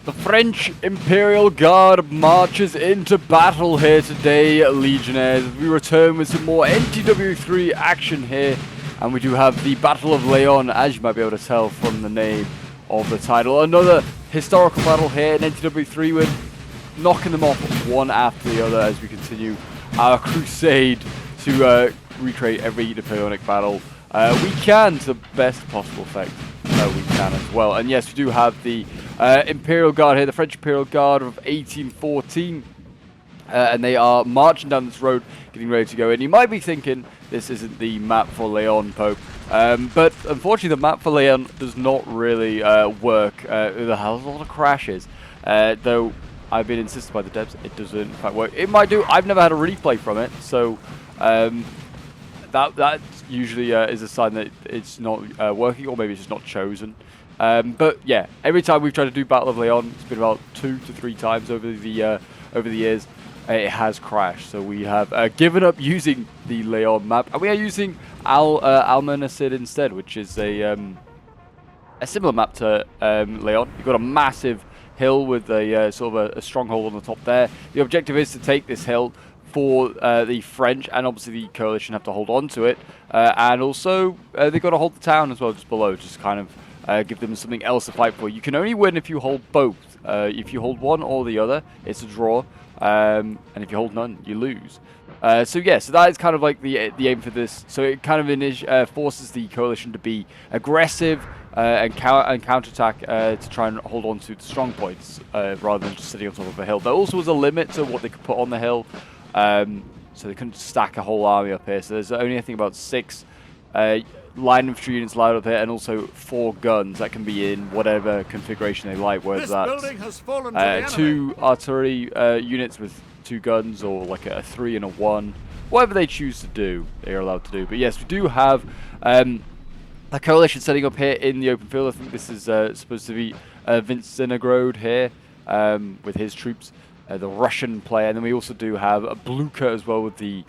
The French Imperial Guard marches into battle here today, Legionnaires. We return with some more NTW3 action here, and we do have the Battle of Laon, as you might be able to tell from the name of the title. Another historical battle here in NTW3. We're knocking them off one after the other as we continue our crusade to recreate every Napoleonic battle we can to the best possible effect we can as well. And yes, we do have the Imperial Guard here, the French Imperial Guard of 1814, and they are marching down this road, getting ready to go in. You might be thinking this isn't the map for Laon, Pope, but unfortunately the map for Laon does not really work. There has a lot of crashes, though I've been insisted by the devs it doesn't in fact work. It might do. I've never had a replay from it, so that usually is a sign that it's not working, or maybe it's just not chosen. But yeah, every time we've tried to do Battle of Laon, it's been about 2 to 3 times over the years. It has crashed, so we have given up using the Laon map, and we are using Almanacid instead, which is a similar map to Laon. You've got a massive hill with a sort of a stronghold on the top there. The objective is to take this hill for the French, and obviously the coalition have to hold on to it, and also they've got to hold the town as well just below, just kind of give them something else to fight for. You can only win if you hold both. If you hold one or the other, it's a draw, and if you hold none, you lose. So yeah, so that is kind of like the aim for this. So it kind of forces the coalition to be aggressive and counterattack to try and hold on to the strong points rather than just sitting on top of a hill. There also was a limit to what they could put on the hill. So they couldn't stack a whole army up here. So there's only, I think, about 6 line infantry units allowed up here, and also 4 guns that can be in whatever configuration they like, whether that's 2 artillery units with 2 guns, or like a 3 and a 1. Whatever they choose to do, they are allowed to do. But yes, we do have a coalition setting up here in the open field. I think this is supposed to be Vincenograd here with his troops. The Russian player, and then we also do have a Blucher as well with the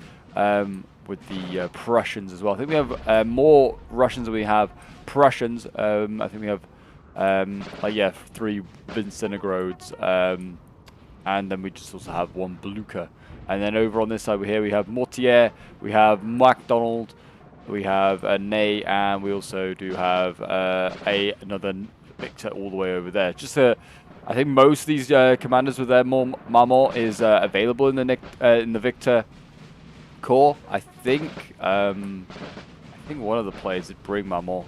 Prussians as well. I think we have more Russians than we have Prussians. I think we have 3 Vincenegrads, and then we just also have 1 Blucher. And then over on this side here we have Mortier, we have MacDonald, we have Ney, and we also do have another Victor all the way over there. Just I think most of these commanders with their Marmont is available in the Victor Corps. I think one of the players that bring Marmont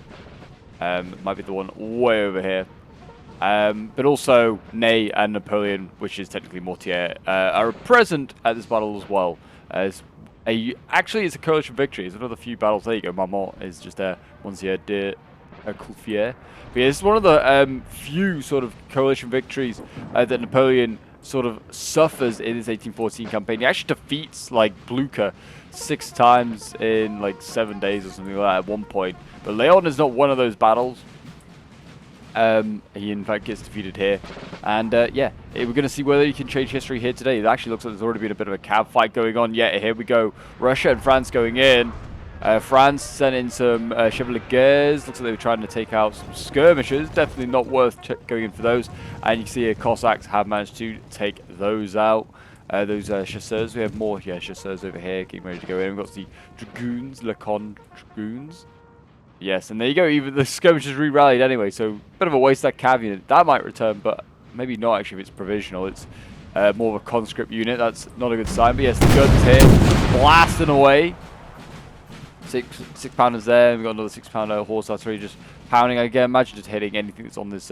might be the one way over here. But also Ney and Napoleon, which is technically Mortier, are present at this battle as well. Actually, it's a coalition victory. It's one of the few battles. There you go. Marmont is just there. Monsieur de Coulfier. But yeah, this is one of the few sort of coalition victories that Napoleon sort of suffers in his 1814 campaign. He actually defeats like Blucher 6 times in like 7 days or something like that at one point. But Laon is not one of those battles. He in fact gets defeated here, and yeah, we're going to see whether he can change history here today. It actually looks like there's already been a bit of a cab fight going on. Yeah, here we go. Russia and France going in. France sent in some Chevaliers. Looks like they were trying to take out some skirmishes. Definitely not worth going in for those. And you can see here Cossacks have managed to take those out. Those chasseurs. We have more chasseurs over here getting ready to go in. We've got the Dragoons, Lacan Dragoons. Yes, and there you go. Even the skirmishers re-rallied anyway, so bit of a waste that cav unit. That might return, but maybe not actually if it's provisional. It's more of a conscript unit. That's not a good sign. But yes, the guns here blasting away. 6 pounders there. We've got another 6-pounder horse artillery just pounding. Again, imagine just hitting anything that's on this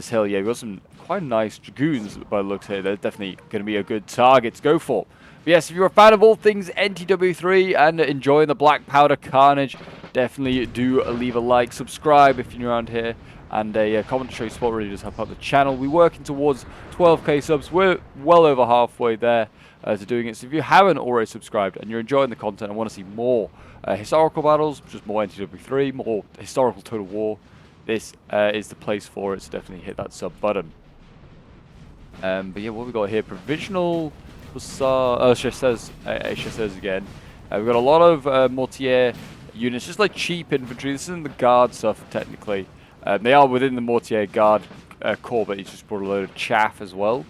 hill. Yeah, we've got some quite nice dragoons by the looks here. They're definitely going to be a good target to go for. But yes, if you're a fan of all things NTW3 and enjoying the black powder carnage, definitely do leave a like, subscribe if you're new around here, and a comment to show your support really does help out the channel. We're working towards 12k subs. We're well over halfway there to doing it. So if you haven't already subscribed and you're enjoying the content and want to see more historical battles, just more NTW3, more historical Total War, this is the place for it. So definitely hit that sub button. But yeah, what have we got here? Provisional chasseurs again. We've got a lot of Mortier units, just like cheap infantry. This isn't the guard stuff technically. They are within the Mortier Guard core, but he's just brought a load of chaff as well.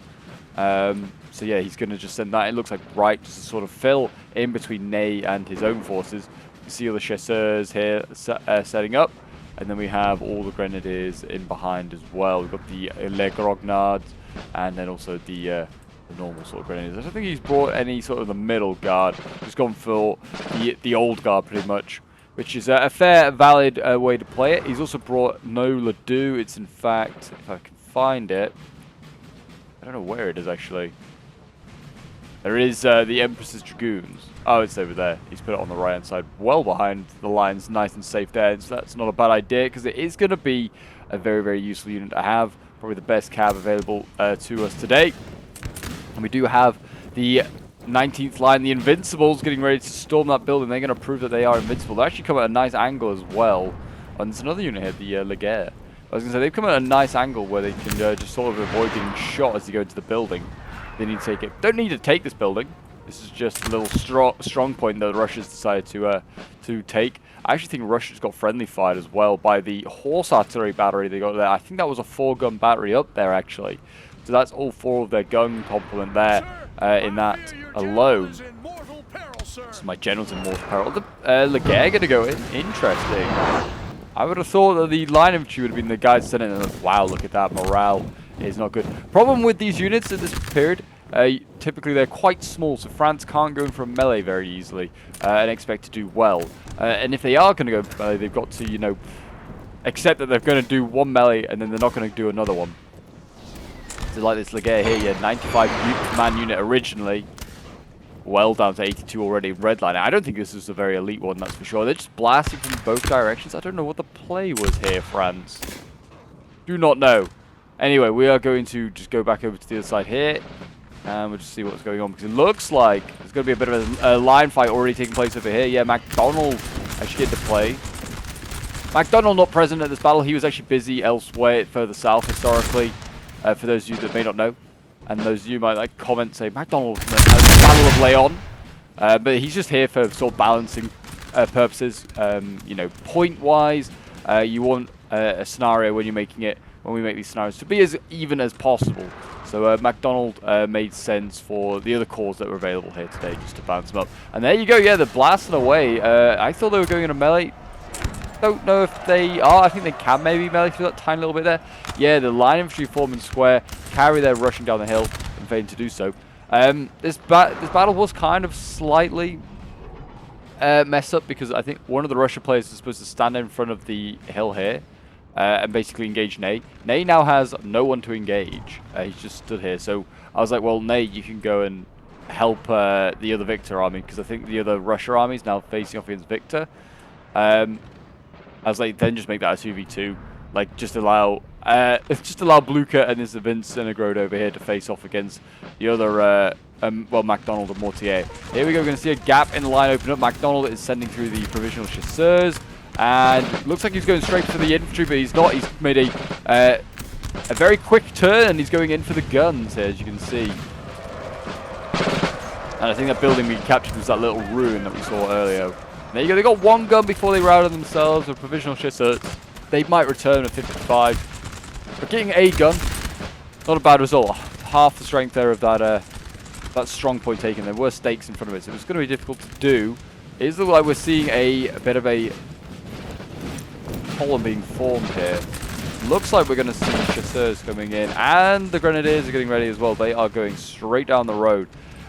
So yeah, he's going to just send that. It looks like right just to sort of fill in between Ney and his own forces. You see all the chasseurs here setting up, and then we have all the grenadiers in behind as well. We've got the Les Grognards, and then also the normal sort of grenadiers. I don't think he's brought any sort of the middle guard. He's gone for the old guard pretty much, which is a fair, valid way to play it. He's also brought No Ledoux. It's in fact, if I can find it, I don't know where it is actually. There is the Empress's Dragoons. Oh, it's over there. He's put it on the right-hand side, well behind the lines, nice and safe there. So that's not a bad idea, because it is going to be a very, very useful unit to have. Probably the best cab available to us today. And we do have the 19th line, the Invincibles, getting ready to storm that building. They're going to prove that they are invincible. They actually come at a nice angle as well. And there's another unit here, the Laguerre. I was going to say, they've come at a nice angle where they can just sort of avoid getting shot as they go into the building. They need to take it. Don't need to take this building. This is just a little strong point that the Russians decided to take. I actually think Russia's got friendly fired as well by the horse artillery battery they got there. I think that was a 4-gun battery up there actually. So that's all 4 of their gun complement there in that alone. So my general's in mortal peril. The Laguerre going to go in. Interesting. I would have thought that the line infantry would have been the guys sending them. Wow, look at that. Morale is not good. Problem with these units in this period, typically they're quite small, so France can't go in for a melee very easily and expect to do well. And if they are going to go melee, they've got to, you know, accept that they're going to do one melee and then they're not going to do another one. So like this Laguerre here, yeah, 95-man unit originally, well down to 82 already in redline. I don't think this is a very elite one, that's for sure. They're just blasting from both directions. I don't know what the play was here, France. Do not know. Anyway, we are going to just go back over to the other side here, and we'll just see what's going on, because it looks like there's going to be a bit of a line fight already taking place over here. Yeah, MacDonald actually get to play. MacDonald not present at this battle. He was actually busy elsewhere, further south historically, for those of you that may not know. And those of you might like comment, say, MacDonald at the Battle of Laon. But he's just here for sort of balancing purposes. You know, point-wise, you want a scenario when you're making it, when we make these scenarios, to be as even as possible. So MacDonald made sense for the other cores that were available here today, just to balance them up. And there you go, yeah, they're blasting away. I thought they were going in a melee. Don't know if they are. I think they can maybe melee through that tiny little bit there. Yeah, the line infantry form in square, carry their rushing down the hill, and failing to do so. This battle was kind of slightly messed up, because I think one of the Russia players is supposed to stand in front of the hill here and basically engage Ney. Ney now has no one to engage. He's just stood here. So I was like, well, Ney, you can go and help the other Victor army, because I think the other Russia army is now facing off against Victor. I was like, then just make that a 2v2. Like, just allow Blucher and this Vince Senegrode over here to face off against the other, well, MacDonald and Mortier. Here we go, we're going to see a gap in the line open up. MacDonald is sending through the provisional chasseurs, and looks like he's going straight for the infantry, but he's not. He's made a very quick turn, and he's going in for the guns here, as you can see. And I think that building we captured was that little ruin that we saw earlier. There you go, they got one gun before they routed themselves with provisional chasseurs. They might return at 55. But getting a gun, not a bad result. Half the strength there of that that strong point taken. There were stakes in front of it, so it's going to be difficult to do. It does look like we're seeing a bit of a column being formed here. Looks like we're going to see chasseurs coming in, and the grenadiers are getting ready as well. They are going straight down the road.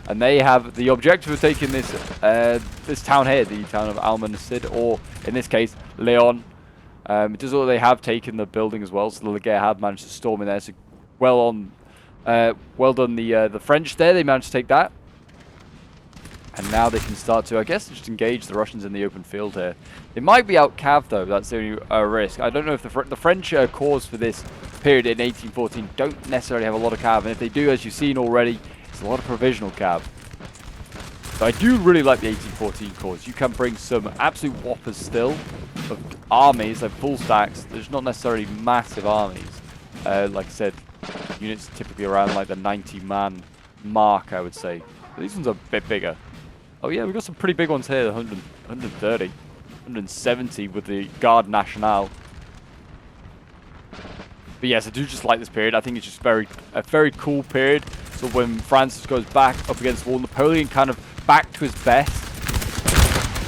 And they have the objective of taking this this town here, the town of Almanacid, or in this case, Laon. It does look like they have taken the building as well, so the Laguerre have managed to storm in there. So well done the French there. They managed to take that, and now they can start to, I guess, just engage the Russians in the open field here. They might be out cav though. That's the only risk. I don't know if the French corps for this period in 1814 don't necessarily have a lot of cav, and if they do, as you've seen already, it's a lot of provisional cav. So I do really like the 1814 corps. You can bring some absolute whoppers still of armies, like full stacks. There's not necessarily massive armies. Like I said, units typically around like the 90-man mark, I would say. But these ones are a bit bigger. Oh yeah, we've got some pretty big ones here, 100, 130, 170 with the Garde Nationale. But yes, I do just like this period. I think it's just a very cool period. So when Francis goes back up against the wall, Napoleon kind of back to his best,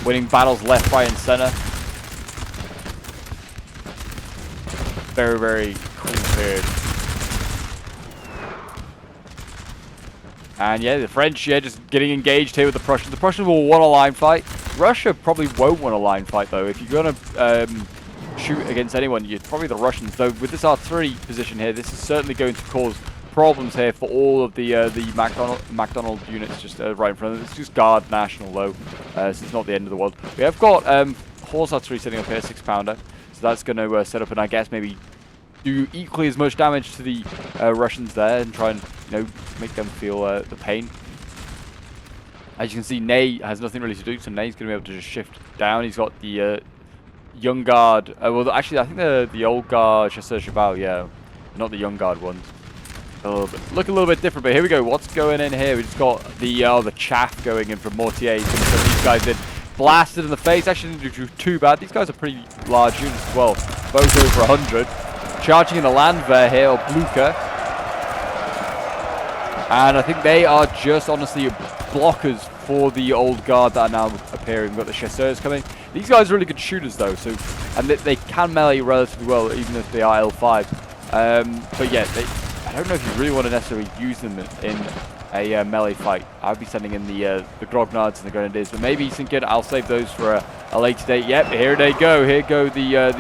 winning battles left, right, and center. Very, very cool period. And yeah, the French, yeah, just getting engaged here with the Prussians. The Prussians will want a line fight. Russia probably won't want a line fight, though. If you're going to shoot against anyone, you're probably the Russians. Though with this artillery position here, this is certainly going to cause problems here for all of the MacDonald units just right in front of them. It's just guard national, though, so it's not the end of the world. We have got horse artillery setting up here, 6-pounder. So that's going to set up and I guess maybe do equally as much damage to the Russians there and try and, you know, make them feel the pain. As you can see, Ney has nothing really to do, so Ney's going to be able to just shift down. He's got the young guard. Well, actually, I think the old guard Chasseur Cheval, yeah, not the young guard ones. Look a little bit different, but here we go. What's going in here? We just got the chaff going in from Mortier. He's going to put these guys in. Blasted in the face. Actually didn't do too bad. These guys are pretty large units as well. Both over 100. Charging in the Landwehr here, or Blucher. And I think they are just honestly blockers for the old guard that are now appearing. We've got the Chasseurs coming. These guys are really good shooters though, so and they can melee relatively well, even if they are L5. But yeah, I don't know if you really want to necessarily use them in a melee fight. I'd be sending in the Grognards and the Grenadiers, but maybe he's thinking I'll save those for a later date. Yep, here they go. Here go the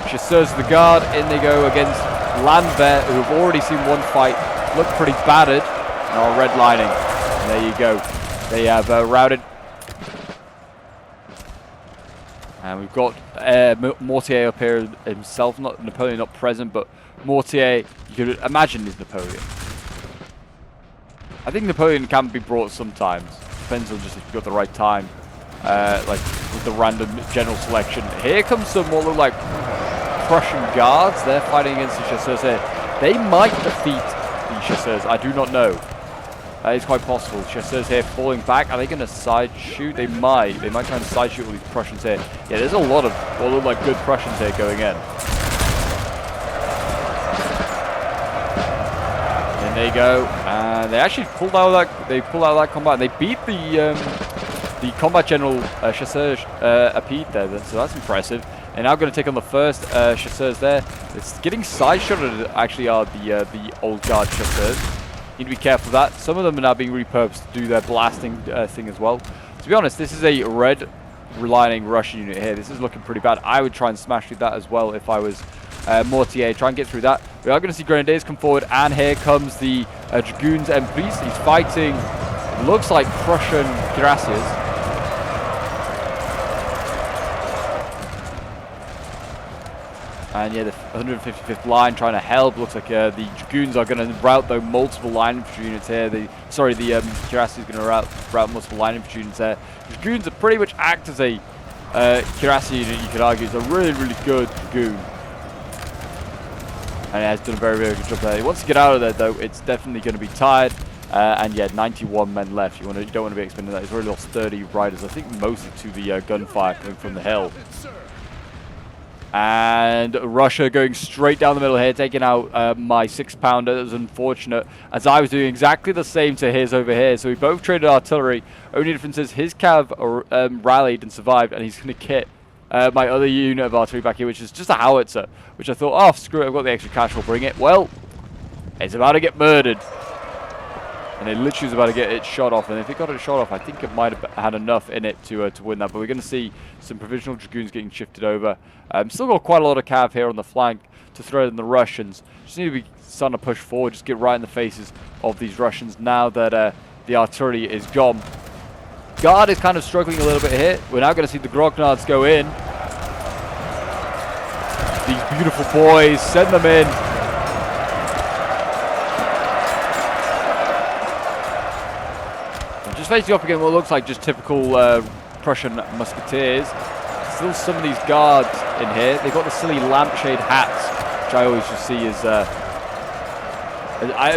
Chasseurs of the Guard. In they go against Landwehr, who have already seen one fight, look pretty battered, and are redlining. And there you go. They have routed. And we've got Mortier up here himself, not Napoleon, not present, but Mortier, you could imagine is Napoleon. I think Napoleon can be brought sometimes. Depends on just if you've got the right time. Like with the random general selection. Here comes some what look like Prussian guards. They're fighting against the Chasseurs here. They might defeat the Chasseurs. I do not know. It's quite possible. Chasseurs here falling back. Are they going to side shoot? They might. They might try and side shoot all these Prussians here. Yeah, there's a lot of what look like good Prussians here going in. And there you go. And they actually pulled out of that. They pulled out of that combat. And they beat the combat general Chasseur Apide there. So that's impressive. And now going to take on the first Chasseurs there. It's getting side shotted. Actually, are the old guard Chasseurs. Need to be careful of that. Some of them are now being repurposed to do their blasting thing as well. To be honest, this is a red relining Russian unit here. This is looking pretty bad. I would try and smash through that as well if I was Mortier. Try and get through that. We are going to see Grenadiers come forward, and here comes the Dragoons and Police. He's fighting, looks like Prussian cuirassiers. And yeah, the 155th line trying to help. Looks like the Dragoons are going to route though multiple line infantry units here. The cuirassiers is going to route multiple line infantry units there. The Dragoons are pretty much act as a cuirassier unit, you could argue. It's a really, really good Dragoon. And it has done a very, very good job there. He wants to get out of there though. It's definitely going to be tired. And yeah, 91 men left. You don't want to be expending that. He's already lost 30 riders. I think mostly to the gunfire coming from the hill. And Russia going straight down the middle here, taking out my 6-pounder. That was unfortunate, as I was doing exactly the same to his over here. So we both traded artillery. Only difference is his cav rallied and survived, and he's going to kit my other unit of artillery back here, which is just a howitzer, which I thought, oh, screw it, I've got the extra cash, we'll bring it. Well, it's about to get murdered. And it literally was about to get it shot off. And if it got it shot off, I think it might have had enough in it to win that. But we're going to see some provisional Dragoons getting shifted over. Still got quite a lot of cav here on the flank to throw in the Russians. Just need to be starting to push forward, just get right in the faces of these Russians now that the artillery is gone. Guard is kind of struggling a little bit here. We're now going to see the Grognards go in. These beautiful boys, send them in. Just facing up again what looks like just typical Prussian musketeers. Still some of these guards in here. They've got the silly lampshade hats, which I always just see as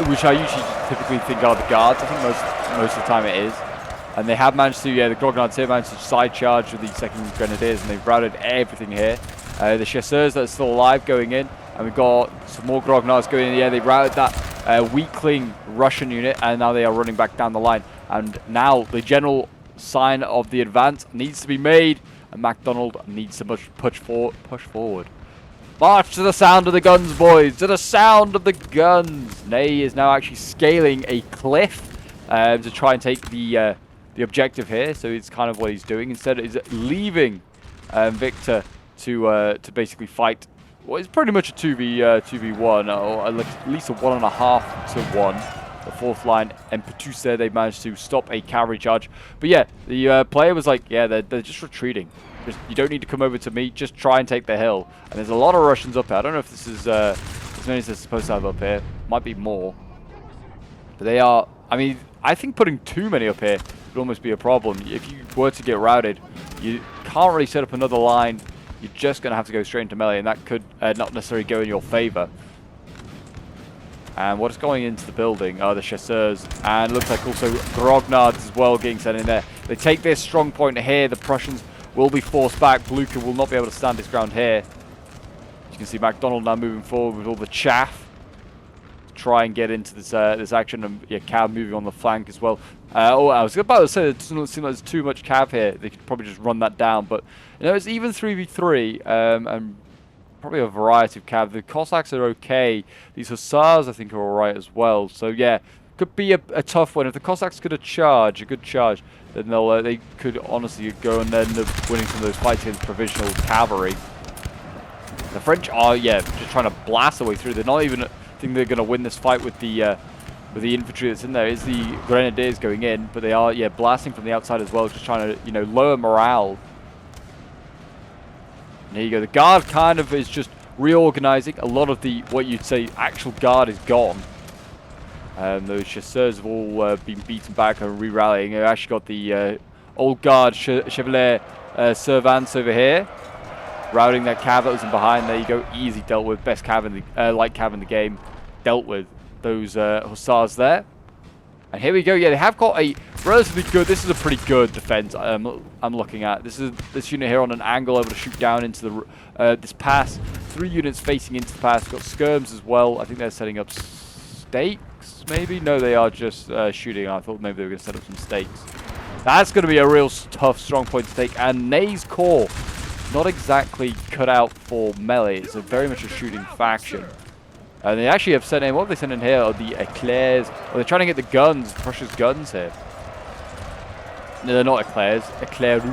which I usually typically think are the guards. I think most of the time it is. And they have managed to, yeah, the Grognards here managed to side charge with the 2nd Grenadiers, and they've routed everything here. The Chasseurs that are still alive going in. And we've got some more Grognards going in the air. They routed that weakling Russian unit, and now they are running back down the line. And now the general sign of the advance needs to be made, and MacDonald needs to push forward. March to the sound of the guns, boys! To the sound of the guns! Ney is now actually scaling a cliff to try and take the objective here. So it's kind of what he's doing. Instead, he's leaving Victor to basically fight. Well, it's pretty much a 2v1, or at least a 1.5 to 1. The fourth line, and Petuse, they managed to stop a cavalry charge. But yeah, the player was like, yeah, they're just retreating. You don't need to come over to me, just try and take the hill. And there's a lot of Russians up here. I don't know if this is as many as they're supposed to have up here. Might be more. But they are, I mean, I think putting too many up here would almost be a problem. If you were to get routed, you can't really set up another line. You're just going to have to go straight into melee, and that could not necessarily go in your favor. And what is going into the building are the chasseurs, and looks like also Grognards as well getting sent in there. They take their strong point here. The Prussians will be forced back. Blucher will not be able to stand his ground here. As you can see, MacDonald now moving forward with all the chaff to try and get into this this action, and yeah, Cav moving on the flank as well. Oh, I was about to say it doesn't seem like there's too much Cav here. They could probably just run that down, but you know, it's even 3v3, and probably a variety of Cav. The Cossacks are okay. These Hussars, I think, are alright as well. So yeah, could be a tough one. If the Cossacks could a good charge, then they could honestly go and end up winning some of those fights against provisional cavalry. The French are, yeah, just trying to blast their way through. They're not even think they're going to win this fight with the infantry that's in there. Is the Grenadiers going in, but they are, yeah, blasting from the outside as well, just trying to, you know, lower morale. And there you go. The guard kind of is just reorganizing. A lot of the, what you'd say, actual guard is gone. Those chasseurs have all been beaten back and re-rallying. They've actually got the old guard Chevalier Servants over here, routing that cav that was in behind. There you go, easy dealt with. Best cav in the light cav in the game, dealt with those hussars there. And here we go. Yeah, they have got a relatively good. This is a pretty good defense. I'm looking at this unit here on an angle, able to shoot down into the this pass. 3 units facing into the pass. Got skirms as well. I think they're setting up stakes. Maybe no, they are just shooting. I thought maybe they were going to set up some stakes. That's going to be a real tough strong point to take. And Ney's corps, not exactly cut out for melee. It's very much a shooting faction. And they actually have sent in, what have they sent in here? Are the eclairs. Oh, they're trying to get the guns, Prussia's guns here. No, they're not eclairs. Eclairous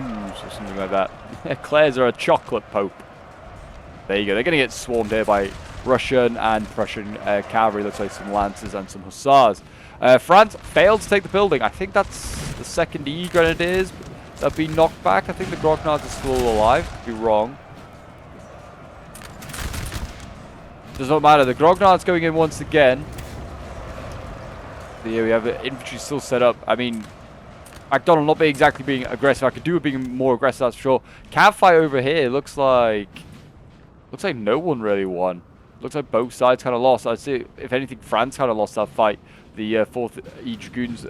or something like that. Eclairs are a chocolate pope. There you go. They're going to get swarmed here by Russian and Prussian cavalry. Looks like some lancers and some hussars. France failed to take the building. I think that's the 2nd E Grenadiers that have been knocked back. I think the Grognards are still alive. Could be wrong. Does not matter. The Grognard's going in once again. Here we have the infantry still set up. I mean, MacDonald not being exactly being aggressive. I could do with being more aggressive, that's for sure. Cav fight over here looks like no one really won. Looks like both sides kind of lost. I'd say, if anything, France kind of lost that fight. The 4th E Dragoons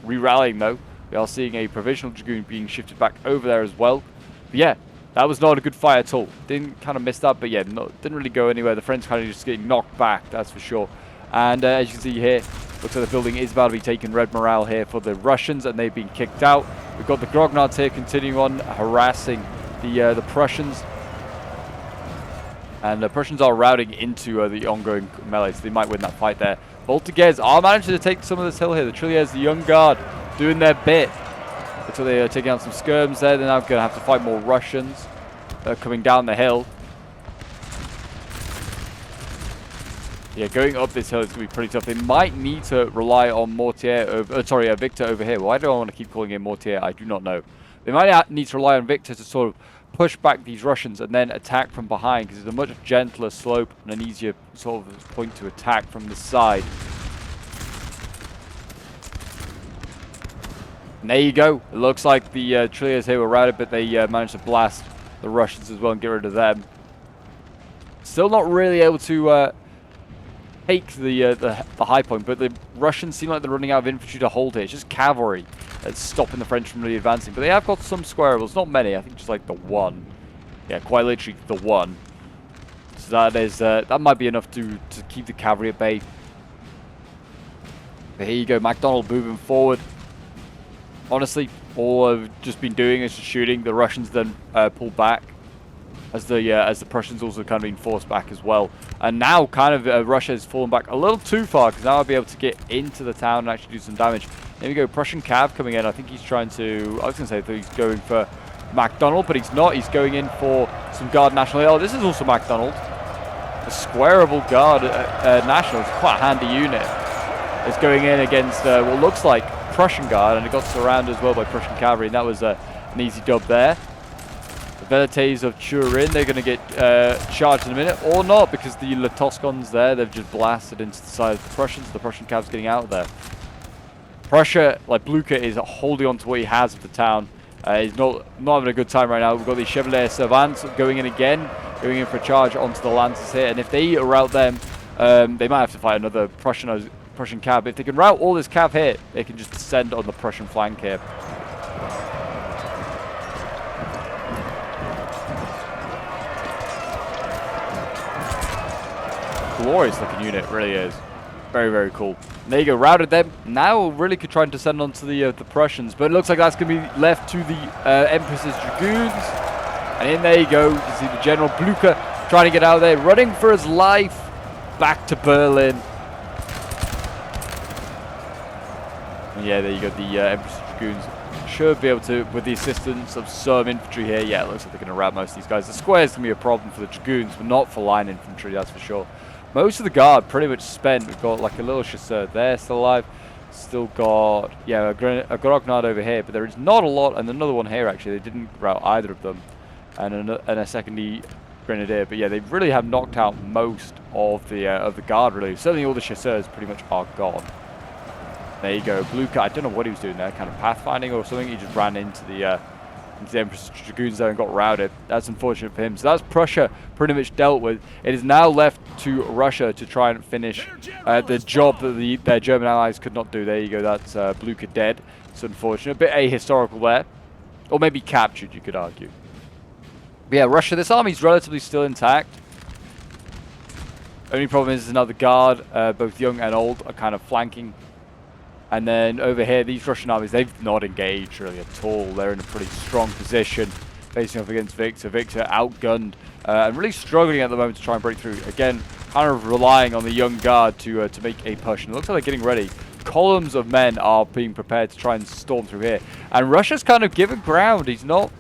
re-rallying, though. We are seeing a provisional Dragoon being shifted back over there as well. But yeah, that was not a good fight at all. Didn't kind of miss that, but yeah, didn't really go anywhere. The French kind of just getting knocked back, that's for sure. And as you can see here, looks like the building is about to be taken. Red morale here for the Russians, and they've been kicked out. We've got the Grognards here continuing on harassing the Prussians. And the Prussians are routing into the ongoing melee, so they might win that fight there. Voltigeurs are managing to take some of this hill here. The Trilliers, the young guard, doing their bit. So they are taking out some skirms there. They're now going to have to fight more Russians coming down the hill. Yeah, going up this hill is going to be pretty tough. They might need to rely on Mortier, Victor over here. Why do I want to keep calling him Mortier? I do not know. They might need to rely on Victor to sort of push back these Russians and then attack from behind, because it's a much gentler slope and an easier sort of point to attack from the side. And there you go. It looks like the Trilliers here were routed, but they managed to blast the Russians as well and get rid of them. Still not really able to take the high point, but the Russians seem like they're running out of infantry to hold here. It's just cavalry that's stopping the French from really advancing. But they have got some square rebels, not many. I think just like the one. Yeah, quite literally the one. So that is that might be enough to keep the cavalry at bay. But here you go, MacDonald moving forward. Honestly, all I've just been doing is just shooting. The Russians then pull back, as the Prussians also kind of been forced back as well. And now kind of Russia has fallen back a little too far, because now I'll be able to get into the town and actually do some damage. Here we go, Prussian cav coming in. I think he's trying to, I was going to say that he's going for MacDonald, but he's not. He's going in for some Guard National. Oh, this is also MacDonald. A squareable Guard National. It's quite a handy unit. It's going in against what looks like Prussian Guard, and it got surrounded as well by Prussian cavalry, and that was an easy dub there. The Velites of Turin, they're going to get charged in a minute, or not, because the Letoscons there, they've just blasted into the side of the Prussians. The Prussian cav's getting out of there. Prussia, like Blucher, is holding on to what he has of the town. He's not having a good time right now. We've got the Chevalier Servants going in again, going in for a charge onto the Lancers here, and if they rout them, they might have to fight another Prussian cav. If they can rout all this cav here, they can just descend on the Prussian flank here. Glorious looking unit, really is. Very, very cool. And there you go, routed them. Now really could try and descend onto the Prussians, but it looks like that's going to be left to the Empress's Dragoons. And in there you go, you can see the General Blucher trying to get out of there, running for his life back to Berlin. And yeah, there you go, the Empress's Dragoons should be able to, with the assistance of some infantry here, yeah, it looks like they're going to rout most of these guys. The square is going to be a problem for the Dragoons, but not for line infantry, that's for sure. Most of the Guard pretty much spent. We've got like a little chasseur there still alive. Still got, yeah, a Grognard over here, but there is not a lot. And another one here, actually. They didn't rout either of them. And a secondary Grenadier. But yeah, they really have knocked out most of the Guard, really. Certainly all the chasseurs pretty much are gone. There you go. Blucher, I don't know what he was doing there. Kind of pathfinding or something. He just ran into the Empress Dragoons there and got routed. That's unfortunate for him. So that's Prussia pretty much dealt with. It is now left to Russia to try and finish the job that their German allies could not do. There you go. That's Blucher dead. It's unfortunate. A bit ahistorical there. Or maybe captured, you could argue. But yeah, Russia, this army's relatively still intact. Only problem is now the Guard, both young and old, are kind of flanking. And then over here, these Russian armies, they've not engaged really at all. They're in a pretty strong position, facing off against Victor. Victor outgunned and really struggling at the moment to try and break through. Again, kind of relying on the young Guard to make a push. And it looks like they're getting ready. Columns of men are being prepared to try and storm through here. And Russia's kind of given ground. He's not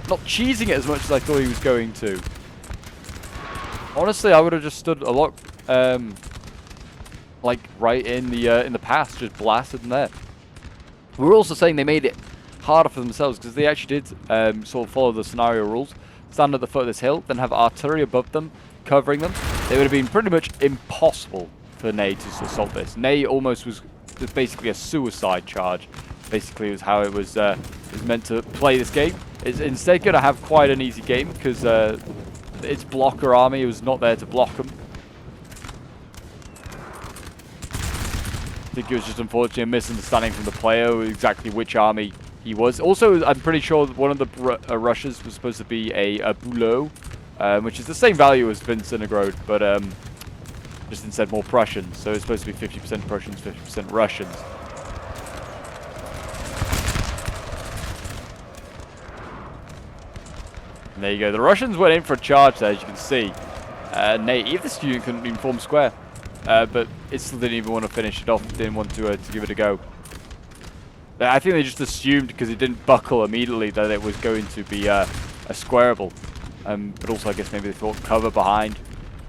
cheesing it as much as I thought he was going to. Honestly, I would have just stood a lot... like right in the pass, just blasted them there. We're also saying they made it harder for themselves because they actually did sort of follow the scenario rules. Stand at the foot of this hill, then have artillery above them, covering them. They would have been pretty much impossible for Ney to assault this. Ney almost was basically a suicide charge. Basically, was how it was meant to play this game. It's instead going to have quite an easy game because its blocker army was not there to block them. I think it was just unfortunately a misunderstanding from the player exactly which army he was. Also, I'm pretty sure that one of the Russians was supposed to be a Boulot, which is the same value as Vincenograd, but just instead more Prussians. So it's supposed to be 50% Prussians, 50% Russians. And there you go. The Russians went in for a charge there, as you can see. If this unit couldn't even form square. But it still didn't even want to finish it off, didn't want to give it a go. I think they just assumed because it didn't buckle immediately that it was going to be a squareable. But also I guess maybe they thought cover behind.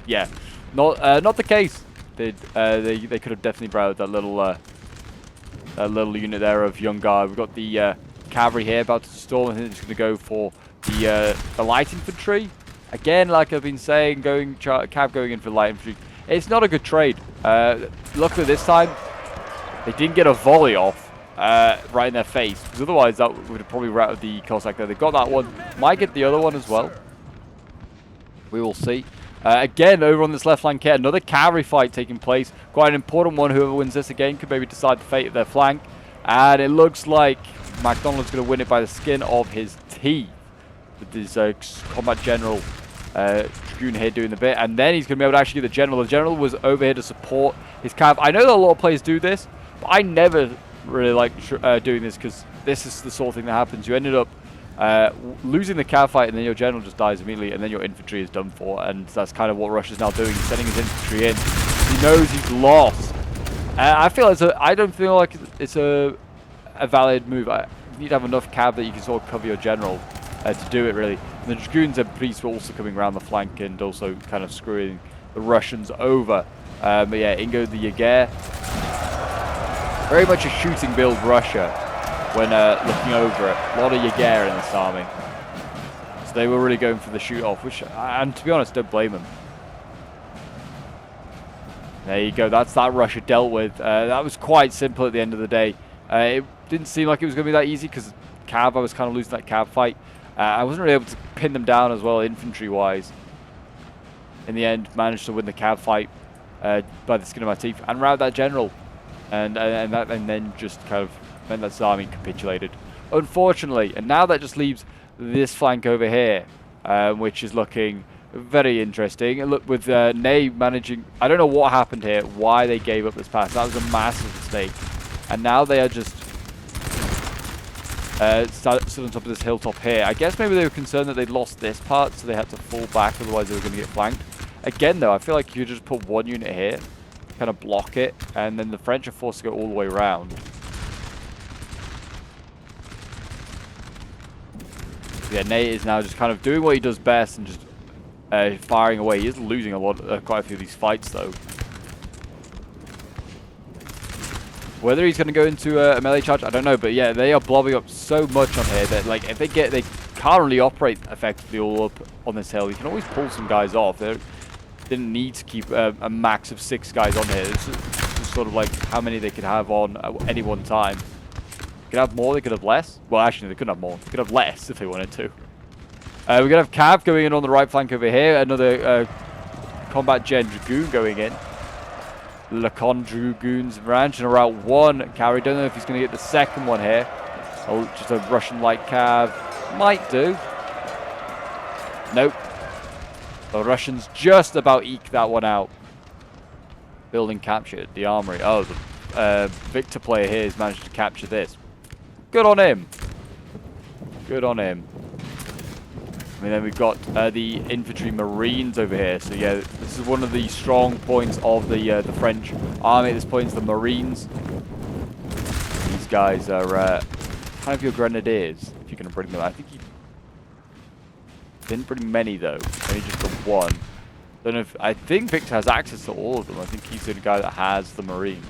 Yeah, not the case. They could have definitely routed that little unit there of young Guard. We've got the cavalry here about to storm. I think it's going to go for the light infantry. Again, like I've been saying, cav going in for light infantry. It's not a good trade. Luckily this time, they didn't get a volley off right in their face. Because otherwise that would have probably routed the Cossack there. They got that one. Might get the other one as well. We will see. Again, over on this left flank here, another cavalry fight taking place. Quite an important one. Whoever wins this again could maybe decide the fate of their flank. And it looks like MacDonald's going to win it by the skin of his teeth. With his combat general Dragoon here doing the bit, and then he's going to be able to actually get the general. The general was over here to support his cav. I know that a lot of players do this, but I never really like doing this because this is the sort of thing that happens. You ended up losing the cav fight, and then your general just dies immediately, and then your infantry is done for, and that's kind of what Russia's now doing. He's sending his infantry in. He knows he's lost. I don't feel like it's a valid move. You need to have enough cav that you can sort of cover your general to do it, really. And the Dragoons and Priests were also coming around the flank and also kind of screwing the Russians over. But yeah, Ingo the Jaeger. Very much a shooting build Russia when looking over it. A lot of Jaeger in this army. So they were really going for the shoot-off, which, and to be honest, don't blame them. There you go, that's that Russia dealt with. That was quite simple at the end of the day. It didn't seem like it was going to be that easy because cav, I was kind of losing that cav fight. I wasn't really able to pin them down as well infantry-wise. In the end, managed to win the cav fight by the skin of my teeth and rout that general. And then just kind of meant that his army capitulated. Unfortunately, and now that just leaves this flank over here, which is looking very interesting. And look, with Ney managing, I don't know what happened here, why they gave up this pass. That was a massive mistake. And now they are just stood on top of this hilltop here. I guess maybe they were concerned that they'd lost this part, so they had to fall back, otherwise they were going to get flanked. Again, though, I feel like you just put one unit here, kind of block it, and then the French are forced to go all the way around. Yeah, Ney is now just kind of doing what he does best and just firing away. He is losing quite a few of these fights, though. Whether he's going to go into a melee charge, I don't know. But yeah, they are blobbing up so much on here that, like, if they can't really operate effectively all up on this hill. You can always pull some guys off. They didn't need to keep a max of 6 guys on here. It's just sort of like how many they could have on at any one time. They could have more, they could have less. Well, actually, they couldn't have more. They could have less if they wanted to. We're going to have Cav going in on the right flank over here. Another combat gen Dragoon going in. Lacon Dragoons ranch and route 1 carry. Don't know if he's going to get the second one here. Oh, just a Russian light Cav. Might do. Nope. The Russians just about eke that one out. Building captured. The armory. Oh, the Victor player here has managed to capture this. Good on him. Good on him. And then we've got the infantry marines over here. So yeah, this is one of the strong points of the French army at this point, is the marines. These guys are kind of your grenadiers, if you're going to bring them. I think he didn't bring many though, only just the one. Don't know if, I think Victor has access to all of them. I think he's the guy that has the marines.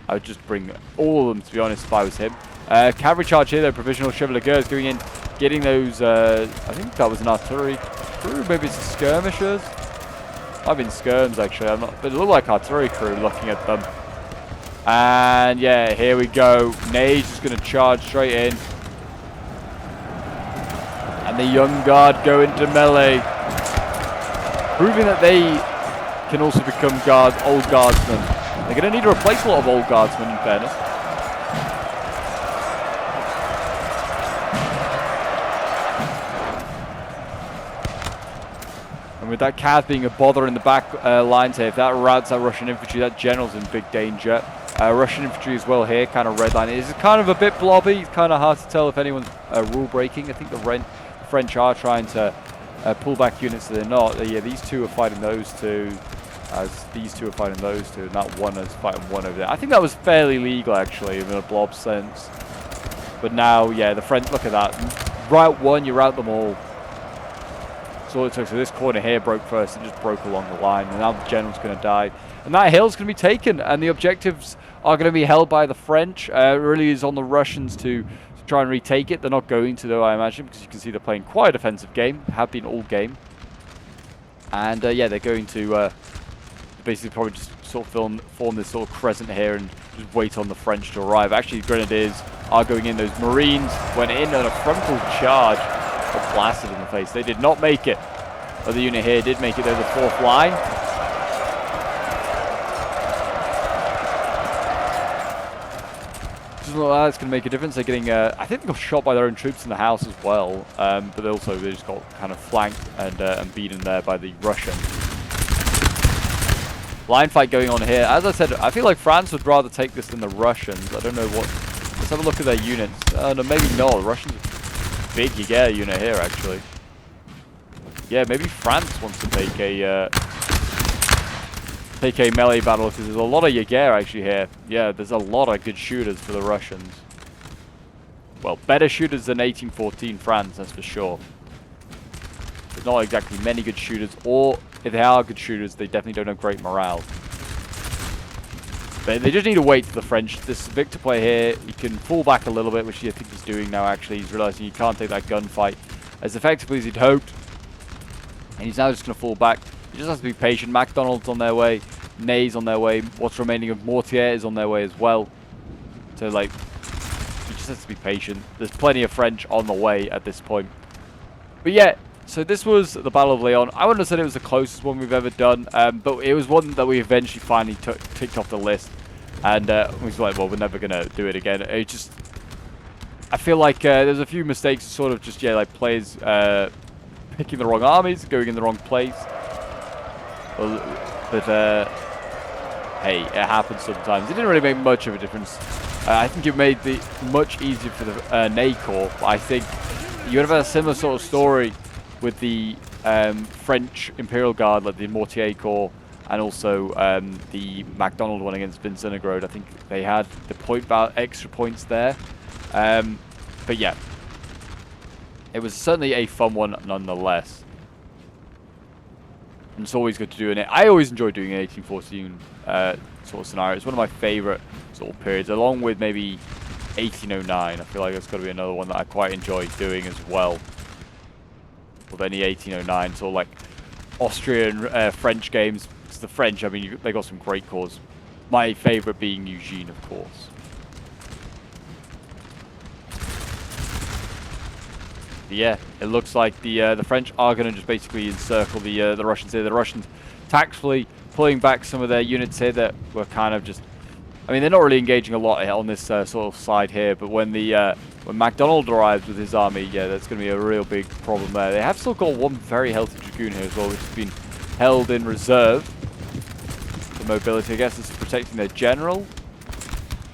I would just bring all of them, to be honest, if I was him. Cavalry charge here though, provisional Chevalier is going in, getting those, I think that was an artillery crew, maybe it's skirmishers. Might have been skirms actually, I'm not, but it looked like artillery crew looking at them. And yeah, here we go. Ney's just going to charge straight in. And the young guard go into melee, proving that they can also become old guardsmen. They're going to need to replace a lot of old guardsmen, in fairness. And with that Cav being a bother in the back lines here, if that routs that Russian infantry, that general's in big danger. Russian infantry as well here, kind of red line. It's kind of a bit blobby. It's kind of hard to tell if anyone's rule breaking. I think the French are trying to pull back units, so they're not. Yeah, these two are fighting those two. These two are fighting those two, and that one is fighting one over there. I think that was fairly legal, actually, in a blob sense. But now, yeah, the French, look at that. Route 1, you route them all. So all it took. So this corner here broke first, and just broke along the line, and now the general's going to die. And that hill's going to be taken, and the objectives are going to be held by the French. It really is on the Russians to try and retake it. They're not going to, though, I imagine, because you can see they're playing quite a defensive game, have been all game. And yeah, they're going to basically probably just sort of form this sort of crescent here and just wait on the French to arrive. Actually, Grenadiers are going in. Those Marines went in on a frontal charge, got blasted in the face. They did not make it. Other unit here did make it. They're the 4th line. Just doesn't look like it's going to make a difference. They're getting, I think they got shot by their own troops in the house as well. But they just got kind of flanked and beaten there by the Russians. Line fight going on here. As I said, I feel like France would rather take this than the Russians. I don't know what. Let's have a look at their units. No, maybe not. The Russians are big Jaeger unit here, actually. Yeah, maybe France wants to take a melee battle because there's a lot of Jaeger actually here. Yeah, there's a lot of good shooters for the Russians. Well, better shooters than 1814 France, that's for sure. There's not exactly many good shooters, or if they are good shooters, they definitely don't have great morale. But they just need to wait for the French. This Victor player here, he can fall back a little bit, which I think he's doing now actually. He's realizing he can't take that gunfight as effectively as he'd hoped. And he's now just going to fall back. He just has to be patient. MacDonald's on their way. Ney's on their way. What's remaining of Mortier is on their way as well. So, like, he just has to be patient. There's plenty of French on the way at this point. But yeah, so this was the Battle of Laon. I wouldn't have said it was the closest one we've ever done, but it was one that we eventually finally ticked off the list. And we was like, well, we're never going to do it again. It just, I feel like there's a few mistakes, sort of just, yeah, like players picking the wrong armies, going in the wrong place. But hey, it happens sometimes. It didn't really make much of a difference. I think it made it much easier for the Ney Corps. I think you would have had a similar sort of story with the French Imperial Guard, like the Mortier Corps, and also the MacDonald one against Vincennegrode. I think they had the extra points there. But yeah, it was certainly a fun one nonetheless. And it's always good to do it. I always enjoy doing an 1814 sort of scenario. It's one of my favorite sort of periods, along with maybe 1809. I feel like that's got to be another one that I quite enjoy doing as well. With any 1809, sort of like Austrian French games. It's the French, I mean, they got some great corps. My favorite being Eugene, of course. But yeah, it looks like the French are going to just basically encircle the Russians here. The Russians tactfully pulling back some of their units here that were kind of just, I mean, they're not really engaging a lot on this sort of side here, but when when MacDonald arrives with his army, yeah, that's going to be a real big problem there. They have still got one very healthy dragoon here as well, which has been held in reserve. The mobility, I guess, is protecting their general.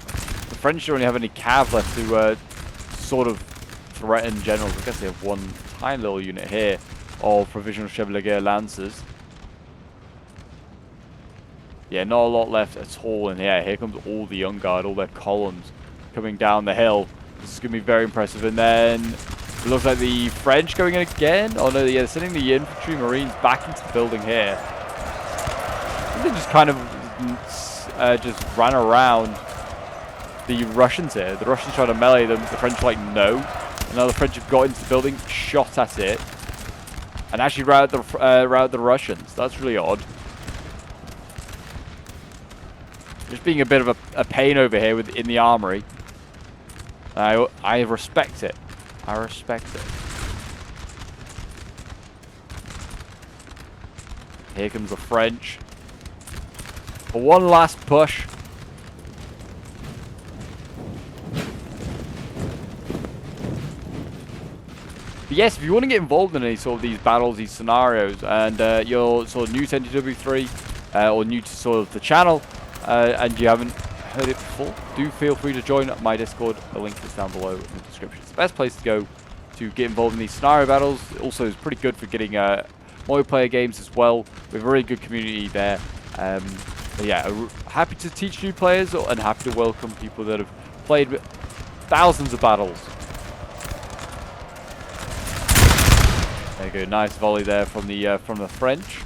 The French don't really have any cav left to sort of threaten generals. I guess they have one tiny little unit here of provisional Chevalier Lancers. Yeah, not a lot left at all in here. Here comes all the Young Guard, all their columns coming down the hill. This is going to be very impressive. And then it looks like the French going in again. Oh no, yeah, sending the infantry marines back into the building here. And they just kind of just ran around the Russians here. The Russians trying to melee them. The French like, no. And now the French have got into the building, shot at it, and actually routed the Russians. That's really odd. Just being a bit of a pain over here in the armory. I respect it. I respect it. Here comes the French. For one last push. But yes, if you want to get involved in any sort of these battles, these scenarios, and you're sort of new to NTW3 or new to sort of the channel, and you haven't heard it before, do feel free to join my Discord. The link is down below in the description. It's the best place to go to get involved in these scenario battles. Also, it's pretty good for getting multiplayer games as well. We have a really good community there. But yeah, happy to teach new players and happy to welcome people that have played thousands of battles. There you go, nice volley there from the French.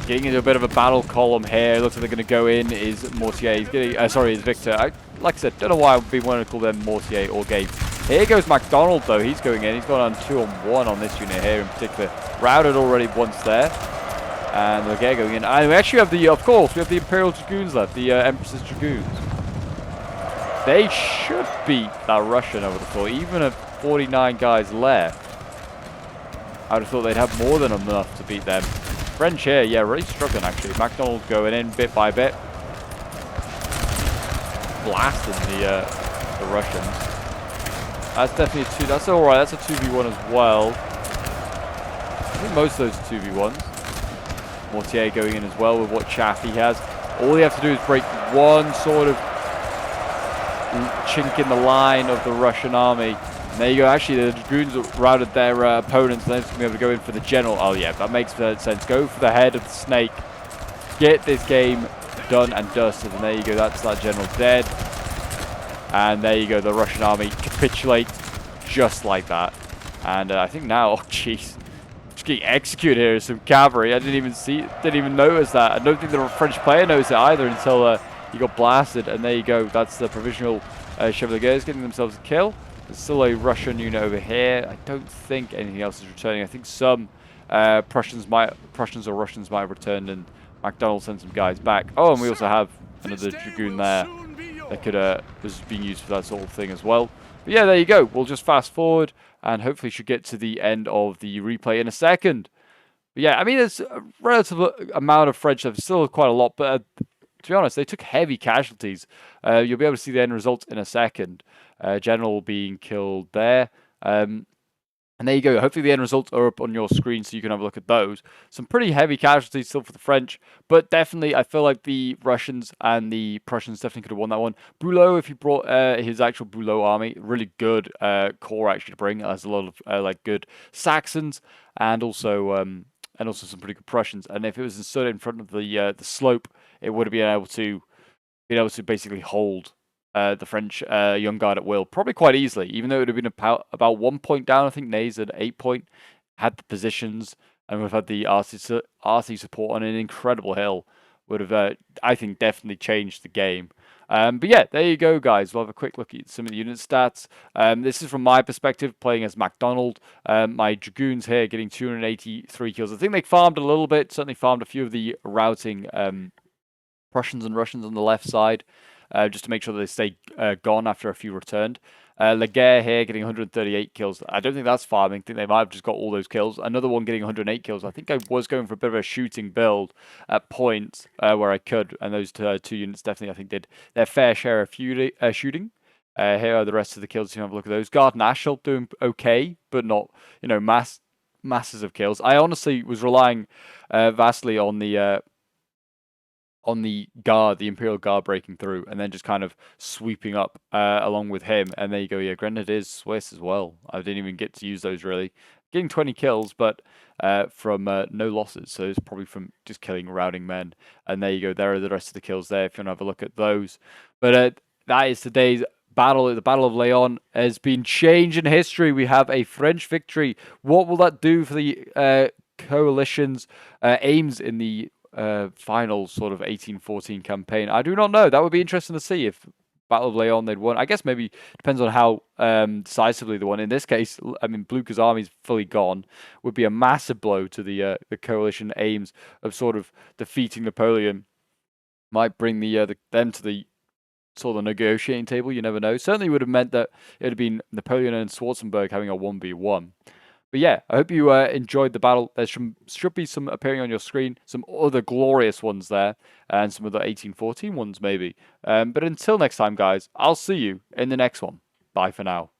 Getting into a bit of a battle column here. Looks like they're going to go in. Is Mortier? He's getting, is Victor. Like I said, don't know why I've been wanting to call them Mortier or Gabe. Here goes MacDonald though. He's going in. He's gone on 2-on-1 on this unit here in particular. Routed already once there, and we're going in. And we actually have of course, we have the Imperial Dragoons left. The Empress's Dragoons. They should beat that Russian over the floor, even at 49 guys left. I would have thought they'd have more than enough to beat them. French here, yeah, really struggling actually. MacDonald going in bit by bit. blasting the Russians. That's definitely a 2. That's alright. That's a 2v1 as well. I think most of those are 2v1s. Mortier going in as well with what chaff he has. All you have to do is break one sort of chink in the line of the Russian army. And there you go. Actually, the dragoons routed their opponents. They're just going to be able to go in for the general. Oh, yeah, that makes sense. Go for the head of the snake. Get this game done and dusted. And there you go. That's that general dead. And there you go. The Russian army capitulates just like that. And I think now, oh, jeez. Just getting executed here is some cavalry. I didn't even notice that. I don't think the French player noticed it either until he got blasted. And there you go. That's the provisional Chevaliers getting themselves a kill. There's still a Russian unit over here. I don't think anything else is returning. I think some Prussians or Russians might have returned, and MacDonald sent some guys back. Oh, and we also have another dragoon there that was being used for that sort of thing as well. But yeah, there you go. We'll just fast forward and hopefully should get to the end of the replay in a second. But yeah, I mean, there's a relative amount of French left. Still quite a lot, but to be honest, they took heavy casualties. You'll be able to see the end result in a second. General being killed there. And there you go. Hopefully the end results are up on your screen so you can have a look at those. Some pretty heavy casualties still for the French, but definitely I feel like the Russians and the Prussians definitely could have won that one. Bülow, if he brought his actual Bülow army, really good core actually to bring. Has a lot of like good Saxons and also some pretty good Prussians. And if it was stood in front of the slope, it would have been able to basically hold the French Young Guard at will, probably quite easily, even though it would have been about 1 point down. I think Ney's at 8 point, had the positions, and we've had the RC support on an incredible hill. Would have, I think, definitely changed the game. But yeah, there you go, guys. We'll have a quick look at some of the unit stats. This is from my perspective, playing as MacDonald. My Dragoons here getting 283 kills. I think they farmed a little bit, certainly farmed a few of the routing Prussians and Russians on the left side. Just to make sure that they stay gone after a few returned. Laguerre here getting 138 kills. I don't think that's farming. I think they might have just got all those kills. Another one getting 108 kills. I think I was going for a bit of a shooting build at points where I could. And those two units definitely, I think, did their fair share of shooting. Here are the rest of the kills. You can have a look at those. Guard Nashel doing okay, but not, masses of kills. I honestly was relying vastly on the guard, the Imperial Guard breaking through, and then just kind of sweeping up along with him. And there you go, yeah, Grenadiers Swiss as well. I didn't even get to use those really. Getting 20 kills, but from no losses. So it's probably from just killing routing men. And there you go, there are the rest of the kills there if you want to have a look at those. But that is today's battle. The Battle of Laon has been changed in history. We have a French victory. What will that do for the coalition's aims in the final sort of 1814 campaign? I do not know. That would be interesting to see if Battle of Laon they'd won. I guess maybe depends on how decisively they won. In this case, I mean, Blucher's army's fully gone. Would be a massive blow to the coalition aims of sort of defeating Napoleon. Might bring them to the sort of negotiating table. You never know. Certainly would have meant that it would have been Napoleon and Schwarzenberg having a 1v1. But yeah, I hope you enjoyed the battle. There should be some appearing on your screen, some other glorious ones there, and some of the 1814 ones maybe. But until next time, guys, I'll see you in the next one. Bye for now.